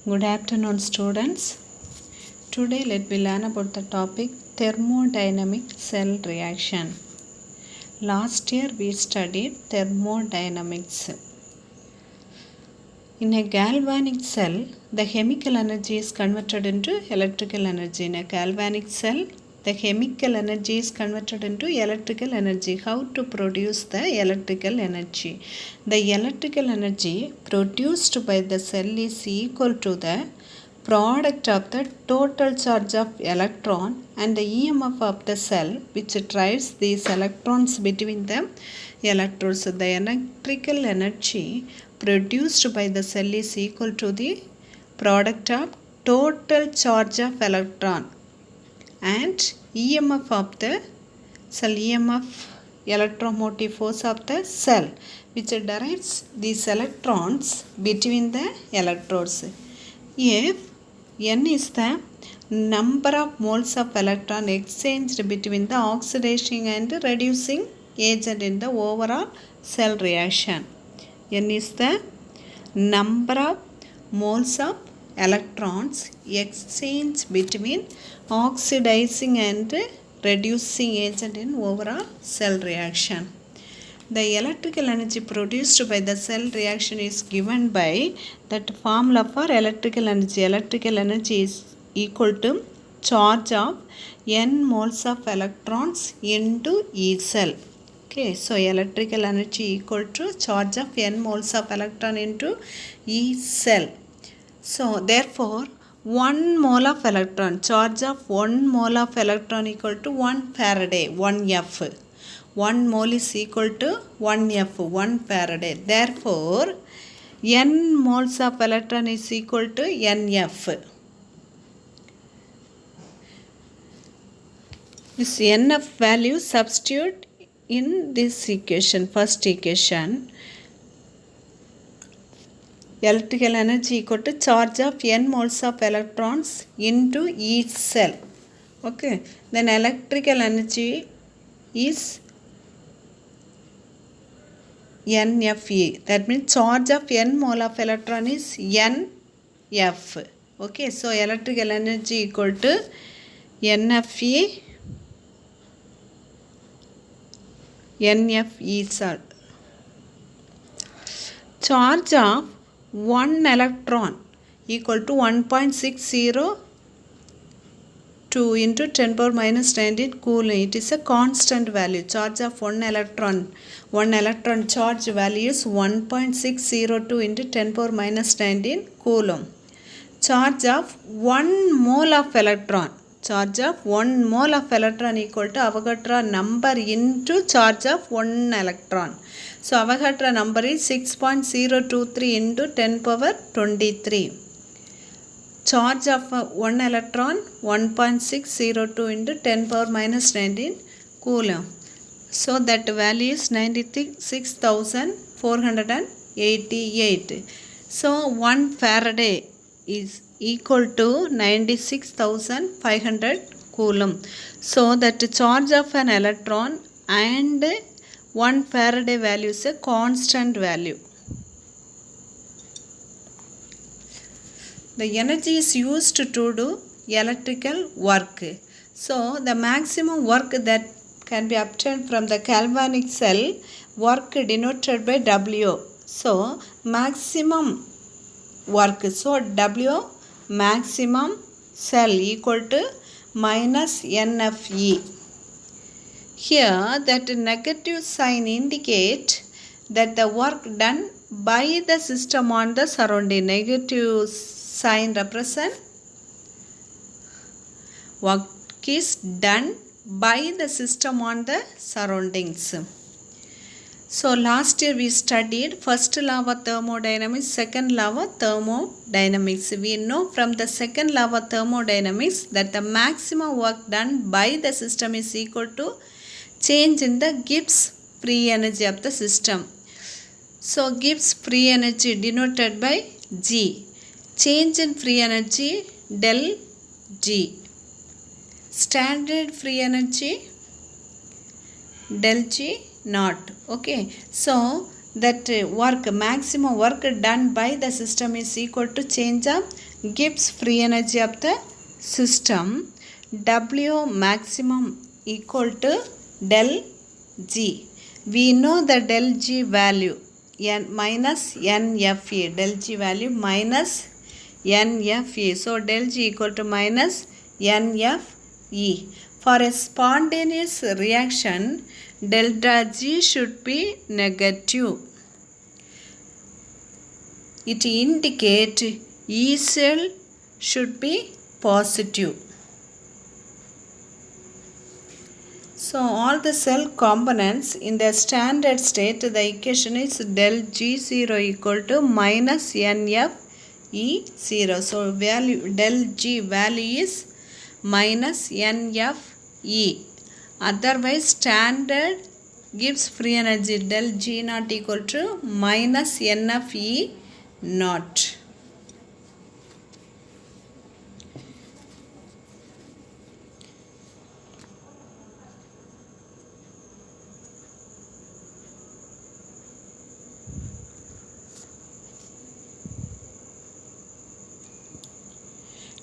Good afternoon, students. Today let me learn about the topic thermodynamic cell reaction. Last year we studied thermodynamics. In a galvanic cell, the chemical energy is converted into electrical energy. In a galvanic cell, the chemical energy is converted into electrical energy. How to produce the electrical energy? The electrical energy produced by the cell is equal to the product of the total charge of electron and the EMF of the cell, which drives these electrons between the electrodes. The electrical energy produced by the cell is equal to the product of total charge of electron and EMF of the cell, EMF electromotive force of the cell, which derives these electrons between the electrodes. If N is the number of moles of electron exchanged between the oxidizing and reducing agent in the overall cell reaction. N is the number of moles of electrons exchanged between oxidizing and reducing agent in overall cell reaction. The electrical energy produced by the cell reaction is given by that formula for electrical energy. Electrical energy is equal to charge of n moles of electrons into each cell. Okay, so electrical energy equal to charge of n moles of electron into each cell. So therefore 1 mole of electron, charge of 1 mole of electron equal to 1 Faraday, 1 F. 1 mole is equal to 1 F, 1 Faraday. Therefore, n moles of electron is equal to NF. This NF value substitute in this equation, first equation. Electrical energy equal to charge of n moles of electrons into each cell. Okay, then electrical energy is NFE. That means charge of n mole of electron is NF. Okay, so electrical energy equal to NFE. NFE cell. Charge of 1 electron equal to 1.602 into 10 power minus 19 coulomb. It is a constant value. Charge of 1 electron charge value is 1.602 into 10 power minus 19 coulomb. Charge of 1 mole of electron. Charge of 1 mole of electron equal to Avogadro number into charge of 1 electron. So Avogadro number is 6.023 into 10 power 23. Charge of 1 electron 1.602 into 10 power minus 19 coulomb. So that value is 96,488. So 1 Faraday is equal to 96,500 coulomb. So that charge of an electron and 1 Faraday value is a constant value. The energy is used to do electrical work. So the maximum work that can be obtained from the galvanic cell, work denoted by W. So maximum work. So W maximum cell equal to minus NFE. Here that negative sign indicate that the work done by the system on the surrounding. Negative sign represent work is done by the system on the surroundings. So last year we studied first law of thermodynamics, second law of thermodynamics. We know from the second law of thermodynamics that the maximum work done by the system is equal to change in the Gibbs free energy of the system. So Gibbs free energy denoted by G. Change in free energy del G. Standard free energy del G naught. Okay, so that maximum work done by the system is equal to change of Gibbs free energy of the system. W maximum equal to del G. We know the del G value n minus NFE. Del G value minus NFE. So del G equal to minus NFE. For a spontaneous reaction, delta G should be negative. It indicates E cell should be positive. So all the cell components in the standard state, the equation is del G0 equal to minus NFE0. So value del G value is minus NFE. Otherwise standard Gibbs free energy del G naught equal to minus NFE naught.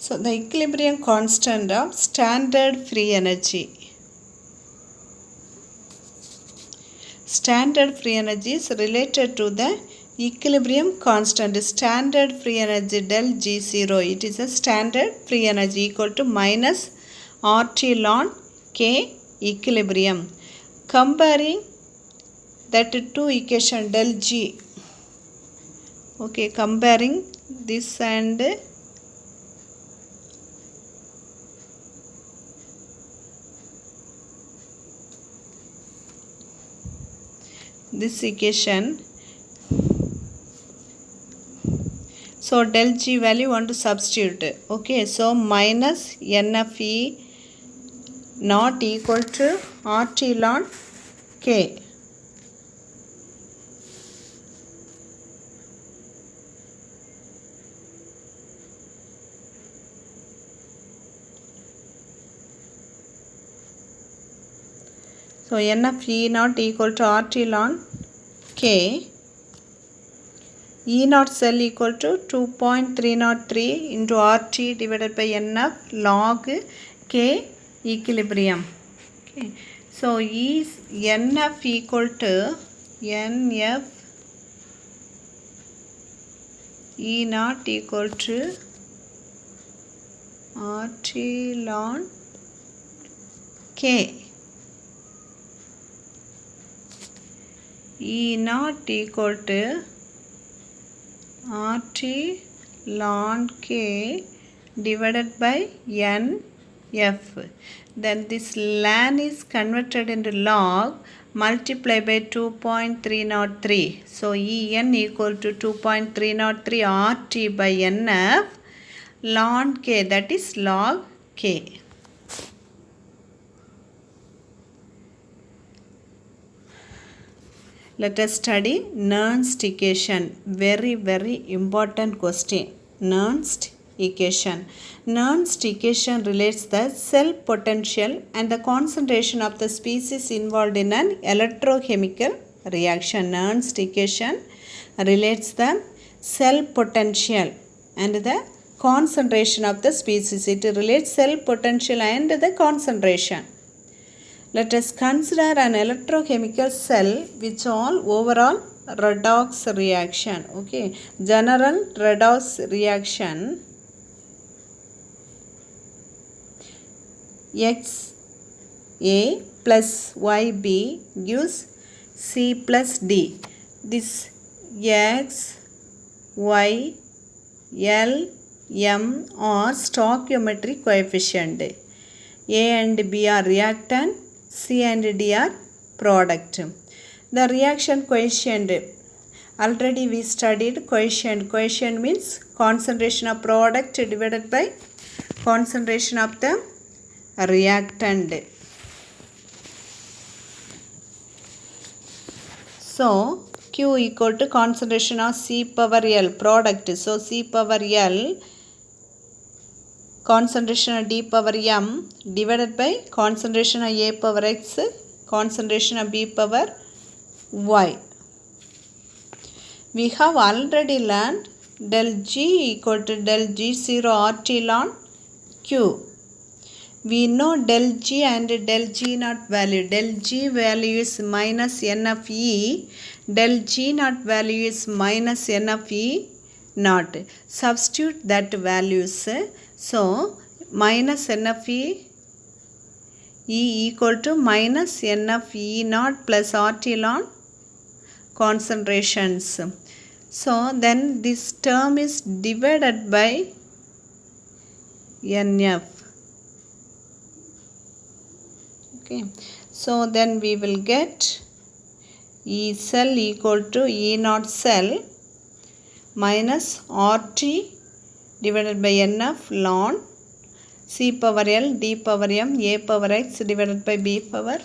So the equilibrium constant of standard free energy. Standard free energy is related to the equilibrium constant. Standard free energy del G0. It is a standard free energy equal to minus RT ln K equilibrium. Comparing that two equation del G. Okay, comparing this and this equation. So del G value want to substitute. Okay, so minus NFE not equal to RT ln K. So NFE not equal to RT ln K. E naught cell equal to 2.303 into RT divided by NF log K equilibrium. Okay. So is NF equal to NF E naught equal to RT ln K. E naught equal to RT ln K divided by NF. Then this ln is converted into log, multiply by 2.303. So En equal to 2.303 RT by NF ln K, that is log K. Let us study Nernst equation. Very important question. Nernst equation. Nernst equation relates the cell potential and the concentration of the species involved in an electrochemical reaction. Nernst equation relates the cell potential and the concentration of the species. It relates cell potential and the concentration. Let us consider an electrochemical cell which all overall redox reaction. Okay, general redox reaction. XA plus YB gives C plus D. This X, Y, L, M are stoichiometric coefficient. A and B are reactant. C and D are product. The reaction coefficient, already we studied coefficient. Coefficient means concentration of product divided by concentration of the reactant. So Q equal to concentration of C power L product. So C power L concentration of D power M divided by concentration of A power X, concentration of B power Y. We have already learned del G equal to del G0 RT ln Q. We know del G and del G naught value. Del G value is minus n of E. Del G naught value is minus n of E naught. Substitute that values. So, minus n of E equal to minus n of E naught plus RT ln concentrations. So, then this term is divided by NF. Okay. So, then we will get E cell equal to E naught cell minus RT divided by NF ln C power L D power M A power X divided by B power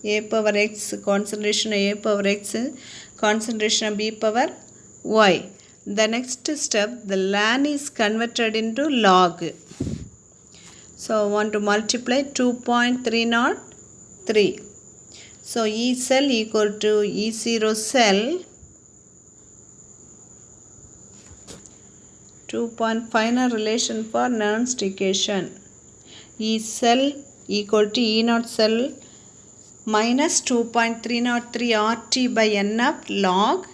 A power X concentration of A power X concentration of B power Y. The next step, the ln is converted into log. So, I want to multiply 2.303. So, E cell equal to E0 cell 2. Final relation for Nernst equation. E cell equal to E naught cell minus 2.303 RT by NF log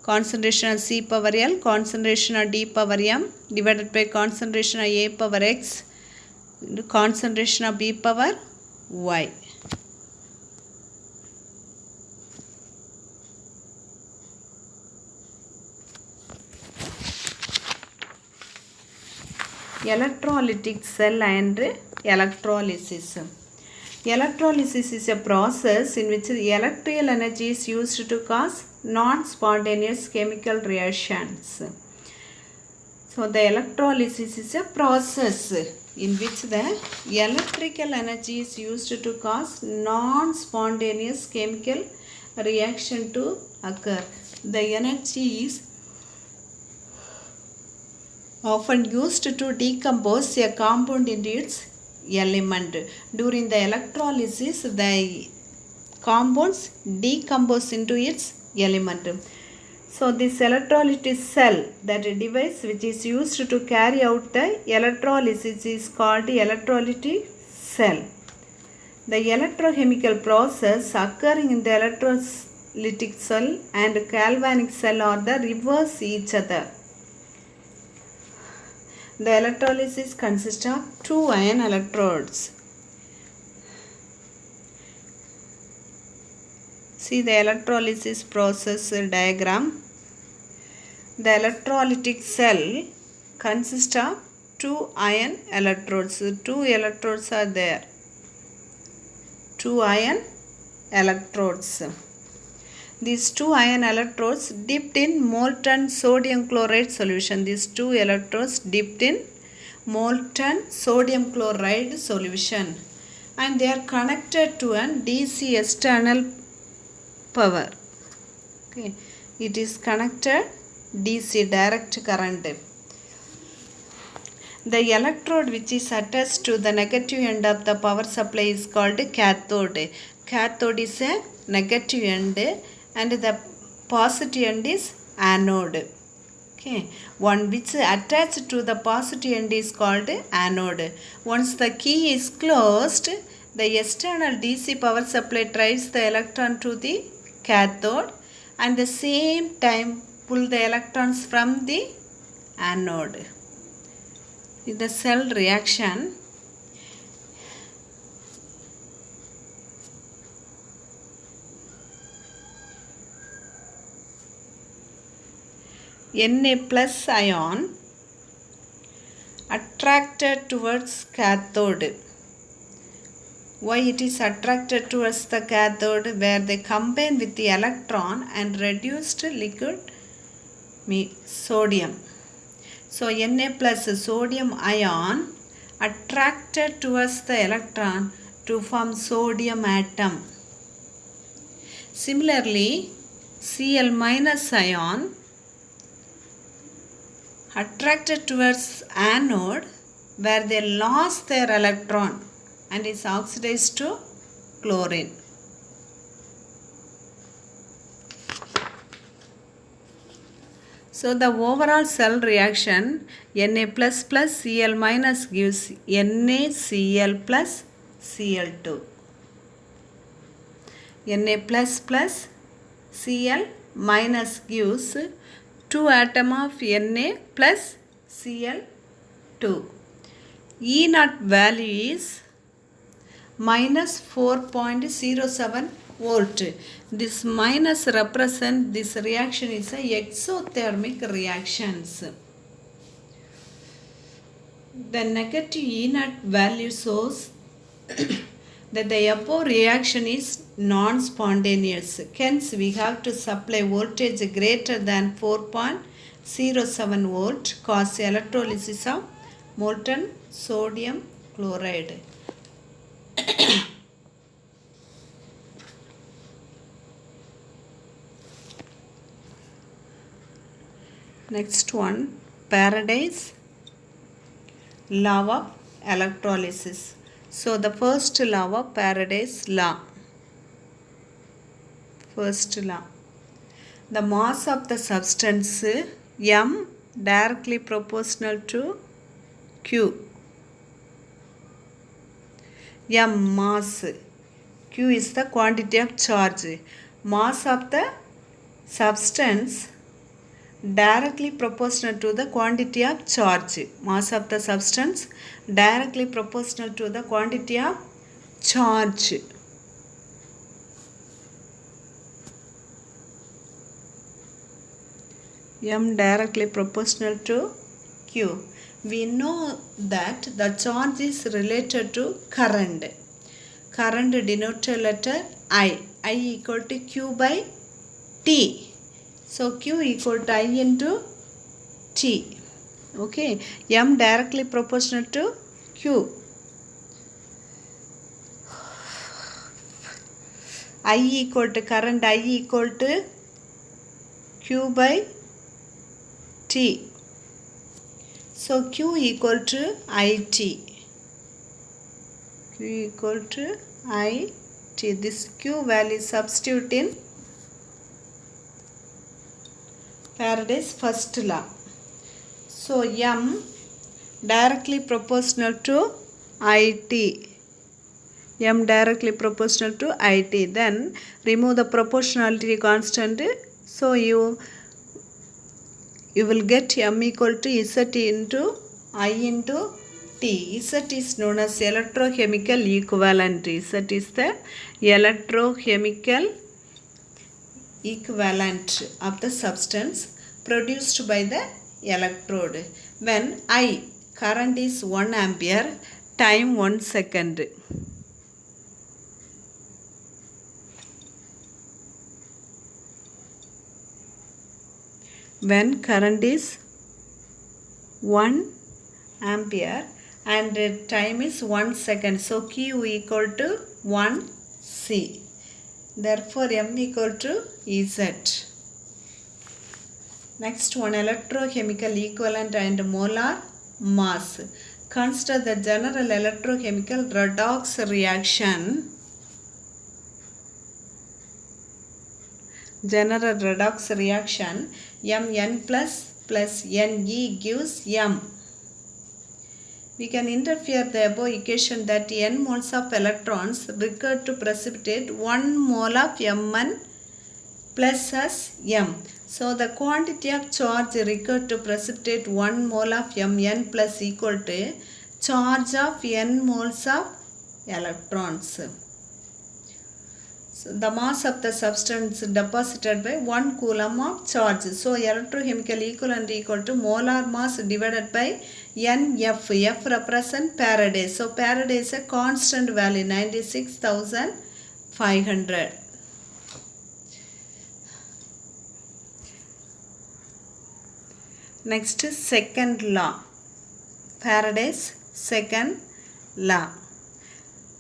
concentration of C power L, concentration of D power M divided by concentration of A power X, concentration of B power Y. Electrolytic cell and electrolysis. Electrolysis is a process in which the electrical energy is used to cause non-spontaneous chemical reactions. So, the electrolysis is a process in which the electrical energy is used to cause non-spontaneous chemical reaction to occur. The energy is often used to decompose a compound into its element. During the electrolysis, the compounds decompose into its element. So, this electrolytic cell, that device which is used to carry out the electrolysis, is called electrolytic cell. The electrochemical process occurring in the electrolytic cell and galvanic cell are the reverse each other. The electrolysis consists of two ion electrodes. See the electrolysis process diagram. The electrolytic cell consists of two ion electrodes. Two electrodes are there. Two ion electrodes. These two ion electrodes dipped in molten sodium chloride solution. These two electrodes dipped in molten sodium chloride solution, and they are connected to an DC external power. Okay. It is connected DC direct current. The electrode which is attached to the negative end of the power supply is called cathode. Cathode is a negative end and the positive end is anode. Okay. One which attached to the positive end is called anode. Once the key is closed, the external DC power supply drives the electron to the cathode and the same time pull the electrons from the anode. In the cell reaction, Na plus ion attracted towards cathode. Why it is attracted towards the cathode? Where they combine with the electron and reduced liquid sodium. So, Na plus sodium ion attracted towards the electron to form sodium atom. Similarly, Cl minus ion attracted towards anode where they lost their electron and is oxidized to chlorine. So the overall cell reaction Na plus plus Cl minus gives NaCl plus Cl2. Na plus plus Cl minus gives 2 atom of Na plus Cl2. E naught value is minus 4.07 volt. This minus represent this reaction is a exothermic reactions. The negative E naught value shows that the above reaction is non-spontaneous. Hence, we have to supply voltage greater than 4.07 volt cause electrolysis of molten sodium chloride. Next one, Faraday's law of electrolysis. So the first law of Faraday's law. First law. The mass of the substance M directly proportional to Q. M mass. Q is the quantity of charge. Mass of the substance directly proportional to the quantity of charge. Mass of the substance directly proportional to the quantity of charge. M directly proportional to Q. We know that the charge is related to current. Current denoted letter I. I equal to Q by T. So Q equal to I into T. Okay. M directly proportional to Q. I equal to current I equal to Q by T. So Q equal to IT. Q equal to IT. This Q value substitute in Faraday's first law. So M directly proportional to IT. M directly proportional to IT. Then remove the proportionality constant. So you will get M equal to Z into I into T. Z is known as electrochemical equivalent. Z is the electrochemical equivalent of the substance produced by the electrode. When I current is 1 ampere, time 1 second. When current is 1 ampere and time is 1 second. So Q equal to 1 C. Therefore M equal to Z. Next one, electrochemical equivalent and molar mass. Consider the general electrochemical redox reaction. General redox reaction, Mn plus Ne gives M. We can interpret the above equation that n moles of electrons required to precipitate 1 mole of Mn plus as M. So the quantity of charge required to precipitate 1 mole of Mn plus equal to charge of n moles of electrons. So the mass of the substance deposited by 1 coulomb of charge. So electrochemical equivalent equal to molar mass divided by NF. F represent Faraday. So Faraday is a constant value 96,500. Next is second law. Faraday's second law.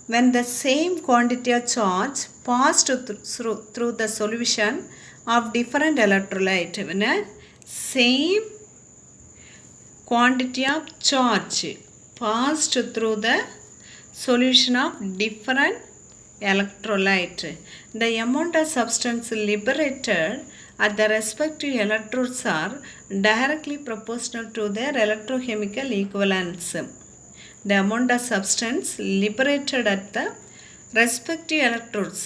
When the same quantity of charge passed through the solution of different electrolyte, when a same quantity of charge passed through the solution of different electrolyte, the amount of substance liberated at the respective electrodes are directly proportional to their electrochemical equivalents. The amount of substance liberated at the respective electrodes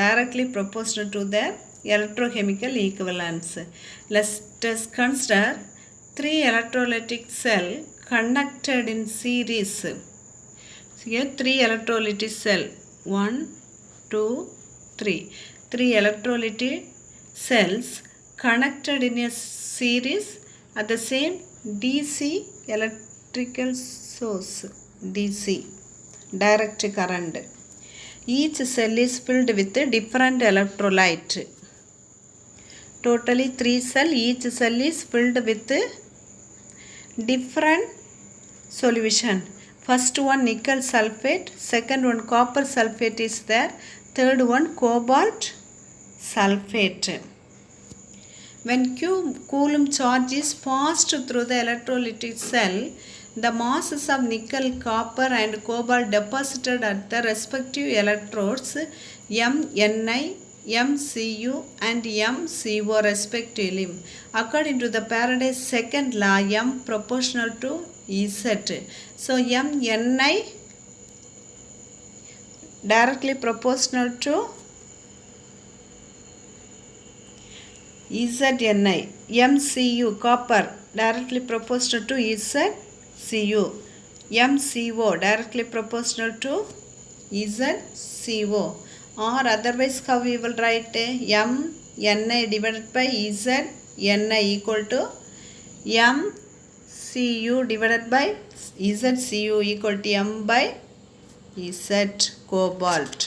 directly proportional to their electrochemical equivalents. Let us consider 3 electrolytic cells connected in series. Here 3 electrolytic cells, 1, 2, 3. 3 electrolytic cells connected in a series at the same DC electrical source, DC direct current. Each cell is filled with different electrolyte. Totally 3 cells, each cell is filled with different solution. First one nickel sulfate, second one copper sulfate is there, third one cobalt sulfate. When Coulomb charge is passed through the electrolytic cell, the masses of nickel, copper and cobalt deposited at the respective electrodes Mni, MCu and MCO respectively. According to the Faraday's second law, M proportional to Z. So Mni directly proportional to Zni. MCu copper directly proportional to ZCu. MCO directly proportional to ZCO. Or otherwise how we will write Mni divided by Zni equal to MCu divided by ZCu equal to M by Z cobalt.